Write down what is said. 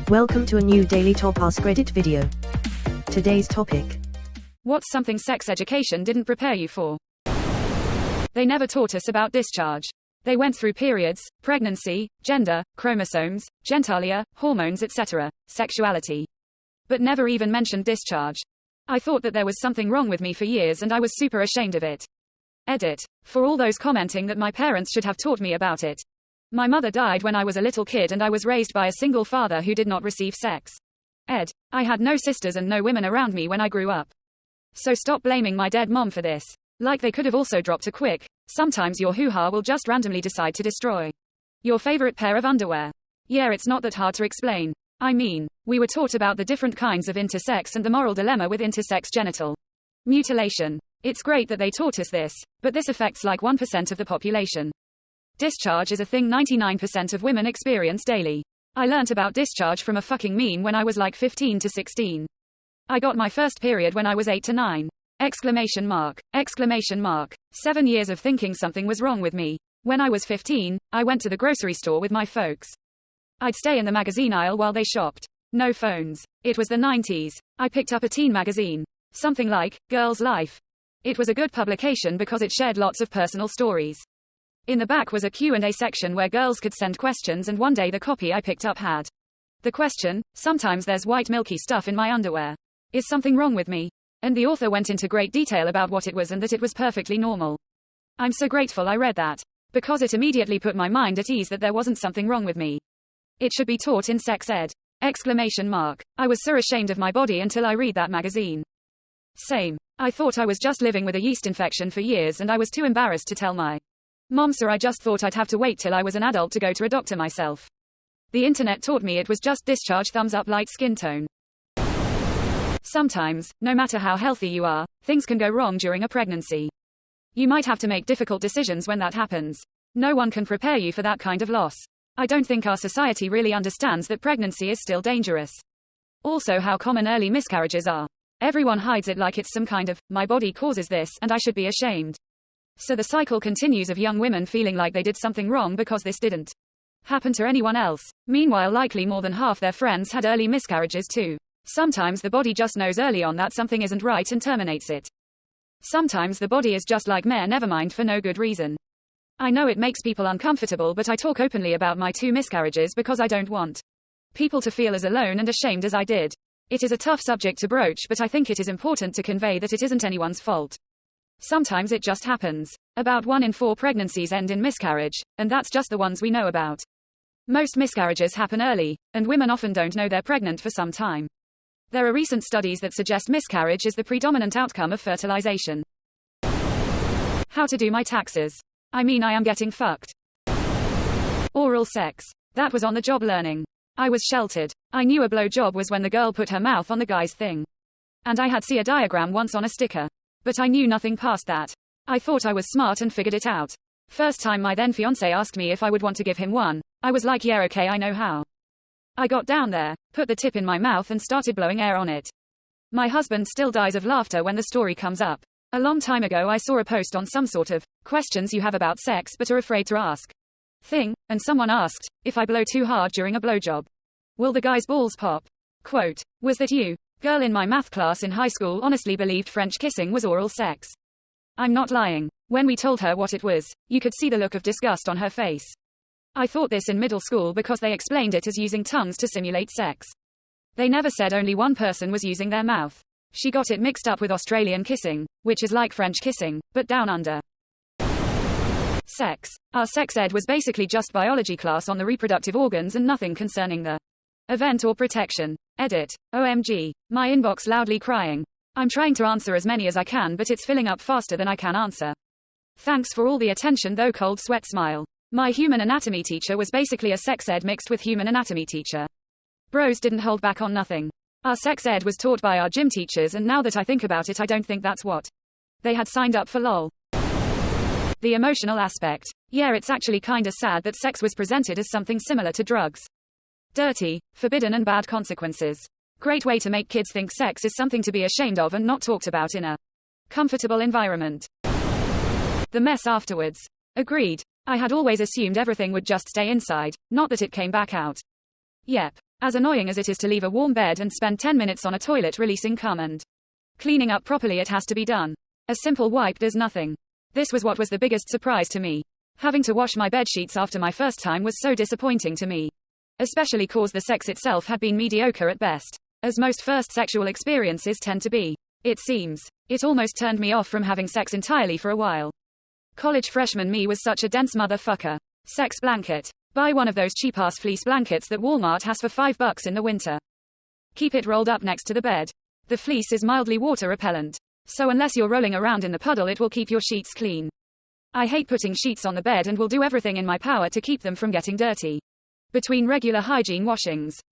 Welcome to a new Daily Top Askreddit video. Today's topic. What's something sex education didn't prepare you for? They never taught us about discharge. They went through periods, pregnancy, gender, chromosomes, genitalia, hormones etc., sexuality. But never even mentioned discharge. I thought that there was something wrong with me for years and I was super ashamed of it. Edit. For all those commenting that my parents should have taught me about it. My mother died when I was a little kid and I was raised by a single father who did not receive sex. Ed. I had no sisters and no women around me when I grew up. So stop blaming my dead mom for this. Like they could have also dropped a quick, sometimes your hoo-ha will just randomly decide to destroy your favorite pair of underwear. Yeah, it's not that hard to explain. I mean, we were taught about the different kinds of intersex and the moral dilemma with intersex genital mutilation. It's great that they taught us this, but this affects like 1% of the population. Discharge is a thing 99% of women experience daily. I learnt about discharge from a fucking meme when I was like 15 to 16. I got my first period when I was 8 to 9. Exclamation mark. Exclamation mark. 7 years of thinking something was wrong with me. When I was 15, I went to the grocery store with my folks. I'd stay in the magazine aisle while they shopped. No phones. It was the 90s. I picked up a teen magazine. Something like Girl's Life. It was a good publication because it shared lots of personal stories. In the back was a Q&A section where girls could send questions, and one day the copy I picked up had the question, "Sometimes there's white milky stuff in my underwear. Is something wrong with me?" And the author went into great detail about what it was and that it was perfectly normal. I'm so grateful I read that. Because it immediately put my mind at ease that there wasn't something wrong with me. It should be taught in sex ed. Exclamation mark. I was so ashamed of my body until I read that magazine. Same. I thought I was just living with a yeast infection for years and I was too embarrassed to tell my mom, so I just thought I'd have to wait till I was an adult to go to a doctor myself. The internet taught me it was just discharge, thumbs up, light skin tone. Sometimes, no matter how healthy you are, things can go wrong during a pregnancy. You might have to make difficult decisions when that happens. No one can prepare you for that kind of loss. I don't think our society really understands that pregnancy is still dangerous. Also, how common early miscarriages are. Everyone hides it like it's some kind of, my body causes this and I should be ashamed. So the cycle continues of young women feeling like they did something wrong because this didn't happen to anyone else. Meanwhile, likely more than half their friends had early miscarriages too. Sometimes the body just knows early on that something isn't right and terminates it. Sometimes the body is just like meh, never mind, for no good reason. I know it makes people uncomfortable, but I talk openly about my 2 miscarriages because I don't want people to feel as alone and ashamed as I did. It is a tough subject to broach, but I think it is important to convey that it isn't anyone's fault. Sometimes it just happens. About 1 in 4 pregnancies end in miscarriage, and that's just the ones we know about. Most miscarriages happen early, and women often don't know they're pregnant for some time. There are recent studies that suggest miscarriage is the predominant outcome of fertilization. How to do my taxes. I mean, I am getting fucked. Oral sex. That was on the job learning. I was sheltered. I knew a blow job was when the girl put her mouth on the guy's thing. And I had seen a diagram once on a sticker. But I knew nothing past that. I thought I was smart and figured it out. First time my then fiancé asked me if I would want to give him one, I was like, yeah, okay, I know how. I got down there, put the tip in my mouth and started blowing air on it. My husband still dies of laughter when the story comes up. A long time ago I saw a post on some sort of questions you have about sex but are afraid to ask thing, and someone asked, if I blow too hard during a blowjob, will the guy's balls pop? Quote, was that you? Girl in my math class in high school honestly believed French kissing was oral sex. I'm not lying. When we told her what it was, you could see the look of disgust on her face. I thought this in middle school because they explained it as using tongues to simulate sex. They never said only one person was using their mouth. She got it mixed up with Australian kissing, which is like French kissing, but down under. Sex. Our sex ed was basically just biology class on the reproductive organs and nothing concerning the event or protection. Edit. OMG. My inbox loudly crying. I'm trying to answer as many as I can, but it's filling up faster than I can answer. Thanks for all the attention though, cold sweat smile. My human anatomy teacher was basically a sex ed mixed with human anatomy teacher. Bros didn't hold back on nothing. Our sex ed was taught by our gym teachers, and now that I think about it, I don't think that's what they had signed up for, lol. The emotional aspect. Yeah, it's actually kinda sad that sex was presented as something similar to drugs. Dirty, forbidden and bad consequences. Great way to make kids think sex is something to be ashamed of and not talked about in a comfortable environment. The mess afterwards. Agreed. I had always assumed everything would just stay inside, not that it came back out. Yep. As annoying as it is to leave a warm bed and spend 10 minutes on a toilet releasing cum and cleaning up properly, it has to be done. A simple wipe does nothing. This was what was the biggest surprise to me. Having to wash my bed sheets after my first time was so disappointing to me. Especially cause the sex itself had been mediocre at best. As most first sexual experiences tend to be. It seems. It almost turned me off from having sex entirely for a while. College freshman me was such a dense motherfucker. Sex blanket. Buy one of those cheap-ass fleece blankets that Walmart has for $5 in the winter. Keep it rolled up next to the bed. The fleece is mildly water repellent. So unless you're rolling around in the puddle, it will keep your sheets clean. I hate putting sheets on the bed and will do everything in my power to keep them from getting dirty. Between regular hygiene washings,